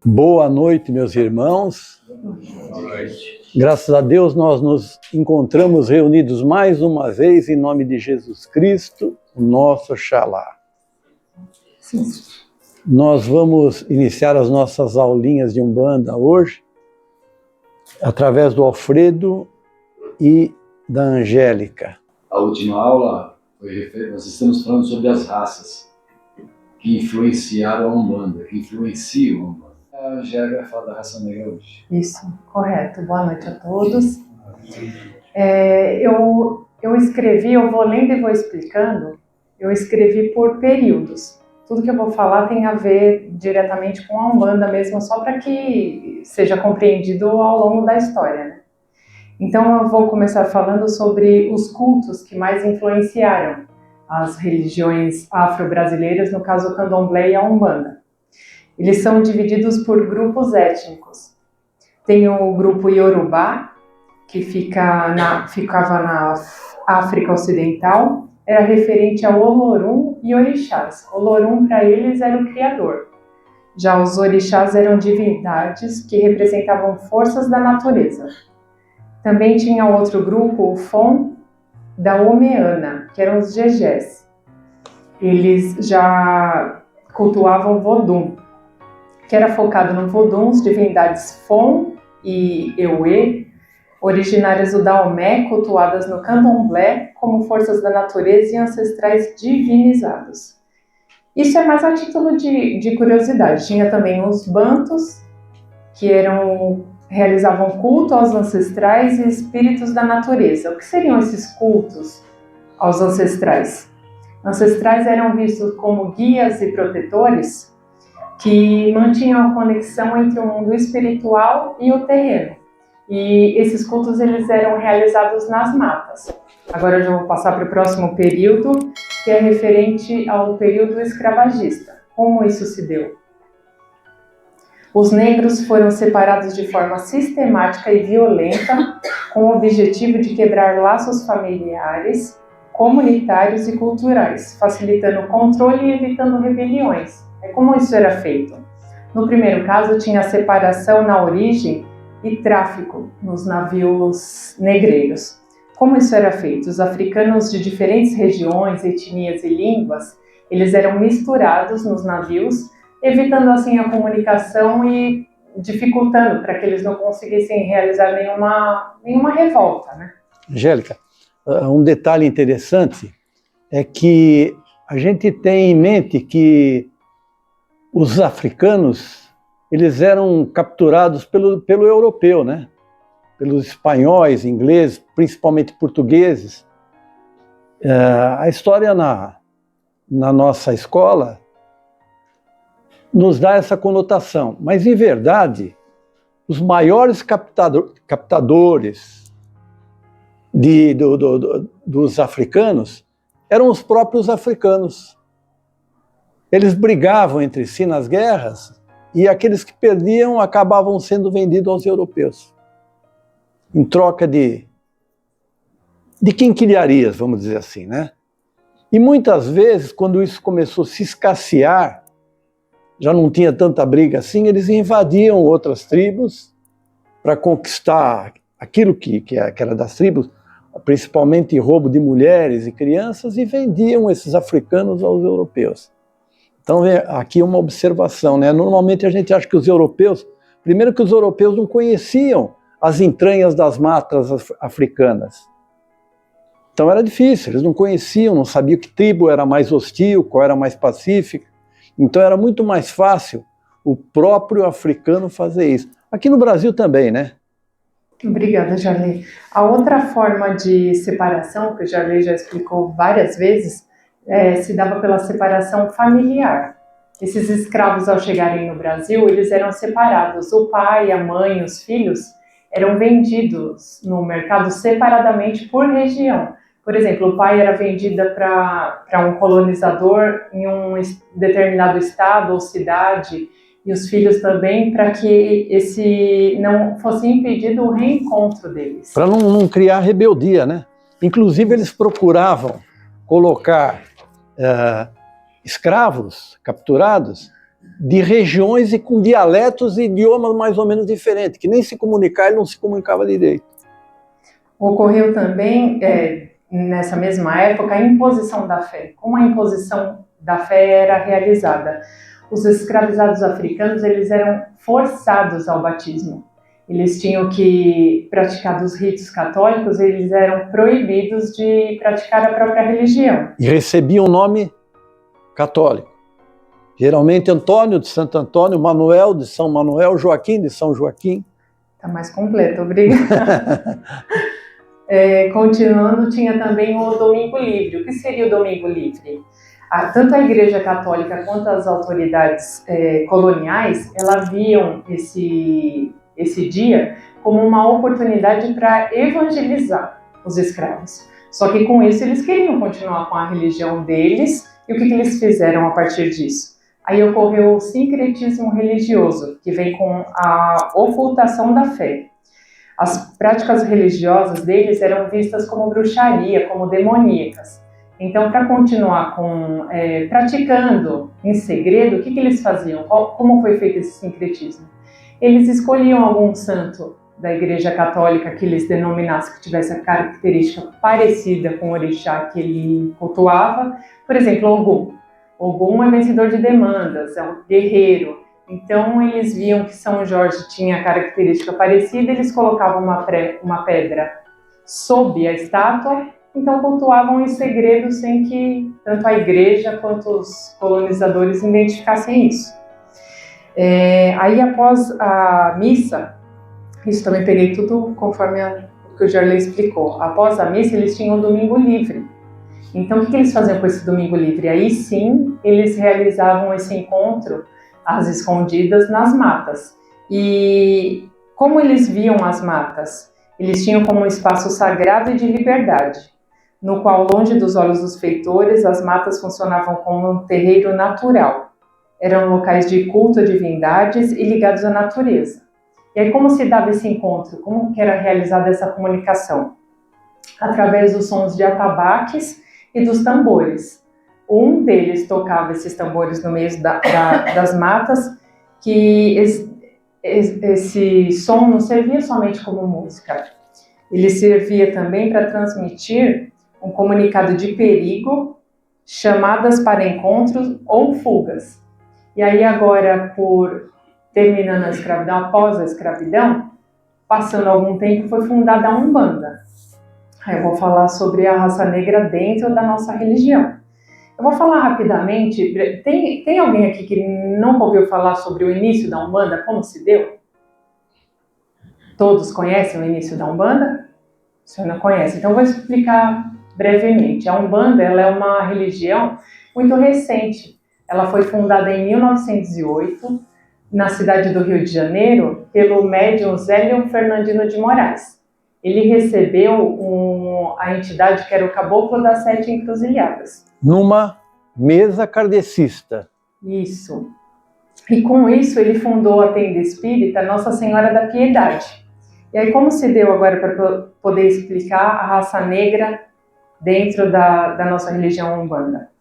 Boa noite, meus irmãos. Boa noite. Graças a Deus nós nos encontramos reunidos mais uma vez em nome de Jesus Cristo, o nosso Xalá. Sim. Nós vamos iniciar as nossas aulinhas de Umbanda hoje, através do Alfredo e da Angélica. A última aula, nós estamos falando sobre as raças que influenciaram a Umbanda, que influenciam a Umbanda. A Angélica vai falar da raça negra hoje. Isso, correto. Boa noite a todos. Eu escrevi, eu vou lendo e vou explicando, eu escrevi por períodos. Tudo que eu vou falar tem a ver diretamente com a Umbanda mesmo, só para que seja compreendido ao longo da história, né? Então eu vou começar falando sobre os cultos que mais influenciaram as religiões afro-brasileiras, no caso o Candomblé e a Umbanda. Eles são divididos por grupos étnicos. Tem o grupo Yorubá, que ficava na África Ocidental, era referente ao Olorum e Orixás. Olorum, para eles, era o criador. Já os Orixás eram divindades que representavam forças da natureza. Também tinha outro grupo, o Fon, da Omeana, que eram os Jejés. Eles já cultuavam Vodum, que era focado no Vodum, as divindades Fon e Ewe, originárias do Daomé, cultuadas no Candomblé como forças da natureza e ancestrais divinizados. Isso é mais a título de curiosidade. Tinha também os Bantus, que realizavam culto aos ancestrais e espíritos da natureza. O que seriam esses cultos aos ancestrais? Ancestrais eram vistos como guias e protetores que mantinham a conexão entre o mundo espiritual e o terreno. E esses cultos eles eram realizados nas matas. Agora eu já vou passar para o próximo período, que é referente ao período escravagista. Como isso se deu? Os negros foram separados de forma sistemática e violenta, com o objetivo de quebrar laços familiares, comunitários e culturais, facilitando o controle e evitando rebeliões. Como isso era feito? No primeiro caso, tinha a separação na origem e tráfico nos navios negreiros. Como isso era feito? Os africanos de diferentes regiões, etnias e línguas, eles eram misturados nos navios, evitando assim a comunicação e dificultando para que eles não conseguissem realizar nenhuma revolta, né? Angélica, um detalhe interessante é que a gente tem em mente que os africanos, eles eram capturados pelo europeu, né? Pelos espanhóis, ingleses, principalmente portugueses. A história na nossa escola nos dá essa conotação, mas em verdade, os maiores captadores dos africanos eram os próprios africanos. Eles brigavam entre si nas guerras e aqueles que perdiam acabavam sendo vendidos aos europeus, em troca de quinquilharias, vamos dizer assim, né? E muitas vezes, quando isso começou a se escassear, já não tinha tanta briga assim, eles invadiam outras tribos para conquistar aquilo que era das tribos, principalmente roubo de mulheres e crianças, e vendiam esses africanos aos europeus. Então, aqui uma observação, né? Normalmente a gente acha que os europeus, primeiro que os europeus não conheciam as entranhas das matas africanas. Então era difícil, eles não conheciam, não sabiam que tribo era mais hostil, qual era mais pacífica. Então era muito mais fácil o próprio africano fazer isso. Aqui no Brasil também, né? Obrigada, Jarley. A outra forma de separação, que o Jarley já explicou várias vezes, se dava pela separação familiar. Esses escravos, ao chegarem no Brasil, eles eram separados. O pai, a mãe, os filhos eram vendidos no mercado separadamente por região. Por exemplo, o pai era vendido para um colonizador em um determinado estado ou cidade, e os filhos também, para que não fosse impedido o reencontro deles. Para não criar rebeldia, né? Inclusive, eles procuravam colocar escravos capturados de regiões e com dialetos e idiomas mais ou menos diferentes, que nem se comunicar, ele não se comunicava direito. Ocorreu também, nessa mesma época, a imposição da fé. Como a imposição da fé era realizada? Os escravizados africanos, eles eram forçados ao batismo. Eles tinham que praticar dos ritos católicos, eles eram proibidos de praticar a própria religião. E recebiam o nome católico. Geralmente Antônio de Santo Antônio, Manuel de São Manuel, Joaquim de São Joaquim. Está mais completo, obrigada. Continuando, tinha também o Domingo Livre. O que seria o Domingo Livre? Tanto a Igreja Católica quanto as autoridades coloniais, elas viam esse dia como uma oportunidade para evangelizar os escravos. Só que com isso eles queriam continuar com a religião deles, e o que eles fizeram a partir disso? Aí ocorreu o sincretismo religioso, que vem com a ocultação da fé. As práticas religiosas deles eram vistas como bruxaria, como demoníacas. Então, para continuar praticando em segredo, o que eles faziam? Como foi feito esse sincretismo? Eles escolhiam algum santo da Igreja Católica que eles denominassem, que tivesse a característica parecida com o orixá que ele cultuava. Por exemplo, Ogum. Ogum é vencedor de demandas, é um guerreiro. Então, eles viam que São Jorge tinha a característica parecida, eles colocavam uma pedra sob a estátua, então cultuavam em segredo sem que tanto a igreja quanto os colonizadores identificassem isso. Aí, após a missa, isso também peguei tudo conforme o que o Jarley explicou, após a missa eles tinham o Domingo Livre. Então, o que eles faziam com esse Domingo Livre? Aí sim, eles realizavam esse encontro às escondidas nas matas. E como eles viam as matas? Eles tinham como um espaço sagrado e de liberdade, no qual, longe dos olhos dos feitores, as matas funcionavam como um terreiro natural. Eram locais de culto a divindades e ligados à natureza. E aí, como se dava esse encontro? Como que era realizada essa comunicação? Através dos sons de atabaques e dos tambores. Um deles tocava esses tambores no meio das matas, que esse som não servia somente como música, ele servia também para transmitir um comunicado de perigo, chamadas para encontros ou fugas. E aí agora, terminando a escravidão, após a escravidão, passando algum tempo, foi fundada a Umbanda. Aí eu vou falar sobre a raça negra dentro da nossa religião. Eu vou falar rapidamente, tem alguém aqui que nunca ouviu falar sobre o início da Umbanda, como se deu? Todos conhecem o início da Umbanda? O senhor não conhece? Então eu vou explicar brevemente. A Umbanda, ela é uma religião muito recente. Ela foi fundada em 1908, na cidade do Rio de Janeiro, pelo médium Zélio Fernandino de Moraes. Ele recebeu a entidade que era o Caboclo das Sete Encruzilhadas. Numa mesa kardecista. Isso. E com isso ele fundou a tenda espírita Nossa Senhora da Piedade. E aí como se deu agora para poder explicar a raça negra dentro da nossa religião Umbanda?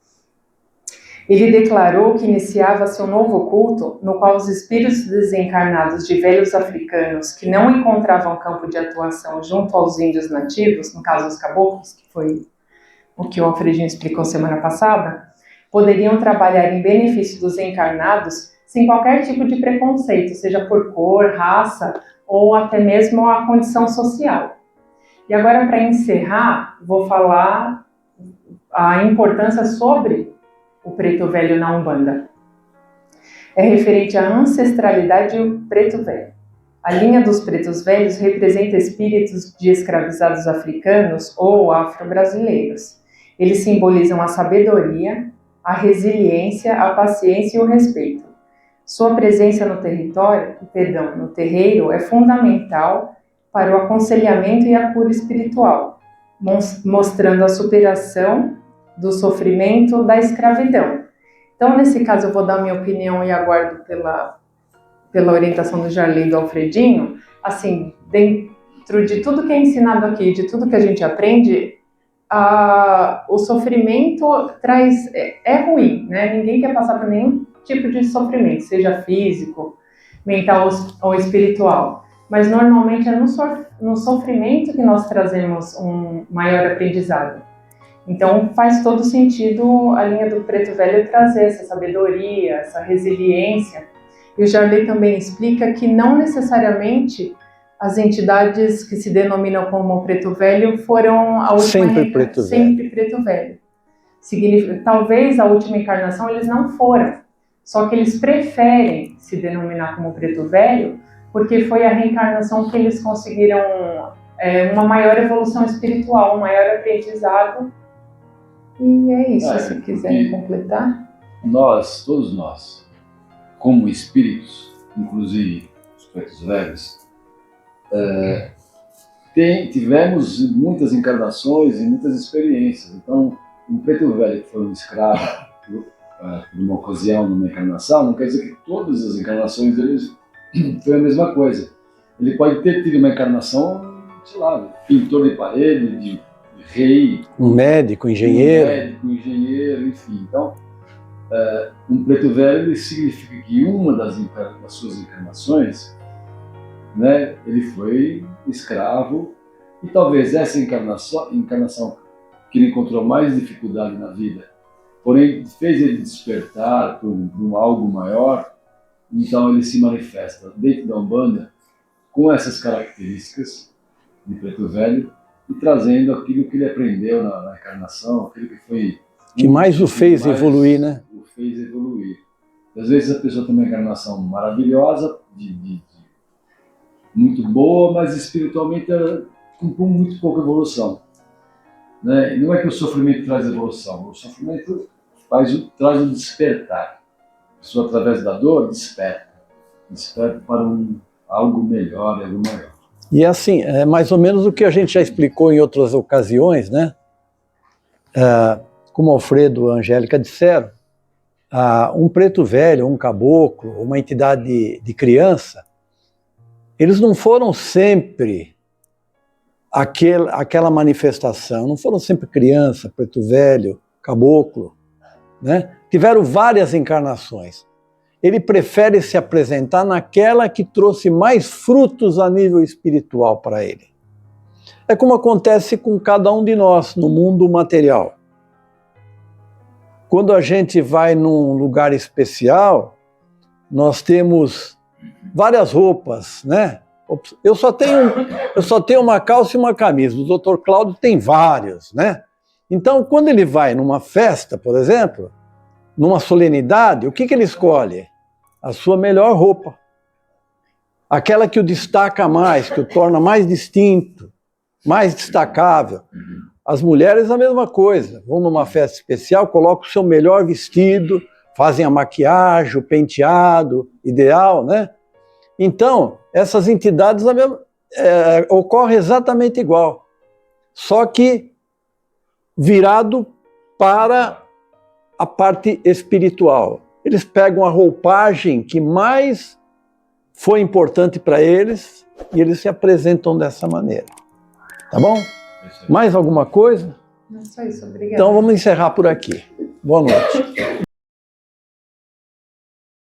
Ele declarou que iniciava-se um novo culto no qual os espíritos desencarnados de velhos africanos que não encontravam campo de atuação junto aos índios nativos, no caso os caboclos, que foi o que o Alfredinho explicou semana passada, poderiam trabalhar em benefício dos encarnados sem qualquer tipo de preconceito, seja por cor, raça ou até mesmo a condição social. E agora, para encerrar, vou falar a importância sobre o preto velho na Umbanda. É referente à ancestralidade do preto velho. A linha dos pretos velhos representa espíritos de escravizados africanos ou afro-brasileiros. Eles simbolizam a sabedoria, a resiliência, a paciência e o respeito. Sua presença no terreiro é fundamental para o aconselhamento e a cura espiritual, mostrando a superação do sofrimento da escravidão. Então, nesse caso, eu vou dar minha opinião e aguardo pela orientação do Jarley e do Alfredinho. Assim, dentro de tudo que é ensinado aqui, de tudo que a gente aprende, o sofrimento é ruim, né? Ninguém quer passar por nenhum tipo de sofrimento, seja físico, mental ou espiritual. Mas normalmente é no sofrimento que nós trazemos um maior aprendizado. Então faz todo sentido a linha do Preto Velho trazer essa sabedoria, essa resiliência. E o Jarley também explica que não necessariamente as entidades que se denominam como Preto Velho foram a última sempre Preto Velho. Talvez a última encarnação eles não foram, só que eles preferem se denominar como Preto Velho porque foi a reencarnação que eles conseguiram uma maior evolução espiritual, um maior aprendizado. E é isso, se quiserem completar. Todos nós, como espíritos, inclusive os Pretos Velhos, tivemos muitas encarnações e muitas experiências. Então, um Preto Velho que foi um escravo por uma ocasião, numa encarnação, não quer dizer que todas as encarnações deles foi a mesma coisa. Ele pode ter tido uma encarnação, sei lá, pintor de parede, de rei, um médico, engenheiro, enfim. Então, um Preto Velho ele significa que uma das suas encarnações, né, ele foi escravo, e talvez essa encarnação que ele encontrou mais dificuldade na vida, porém fez ele despertar para algo maior. Então ele se manifesta dentro da Umbanda com essas características de Preto Velho e trazendo aquilo que ele aprendeu na encarnação, aquilo que mais o fez evoluir, né? O fez evoluir. Às vezes a pessoa tem uma encarnação maravilhosa, muito boa, mas espiritualmente com muito pouca evolução. Né? E não é que o sofrimento traz evolução, o sofrimento traz o despertar. A pessoa, através da dor, desperta para algo melhor, algo maior. E assim, é mais ou menos o que a gente já explicou em outras ocasiões, né? Como Alfredo e a Angélica disseram, um Preto Velho, um caboclo, uma entidade de criança, eles não foram sempre aquela manifestação, não foram sempre criança, Preto Velho, caboclo, né? Tiveram várias encarnações. Ele prefere se apresentar naquela que trouxe mais frutos a nível espiritual para ele. É como acontece com cada um de nós no mundo material. Quando a gente vai num lugar especial, nós temos várias roupas, né? Eu só tenho uma calça e uma camisa, o Dr. Cláudio tem vários, né? Então, quando ele vai numa festa, por exemplo, numa solenidade, o que ele escolhe? A sua melhor roupa. Aquela que o destaca mais, que o torna mais distinto, mais destacável. As mulheres a mesma coisa. Vão numa festa especial, colocam o seu melhor vestido, fazem a maquiagem, o penteado ideal, né? Então, essas entidades ocorrem exatamente igual. Só que virado para a parte espiritual. Eles pegam a roupagem que mais foi importante para eles e eles se apresentam dessa maneira. Tá bom? Mais alguma coisa? Não, só isso, obrigada. Então vamos encerrar por aqui. Boa noite.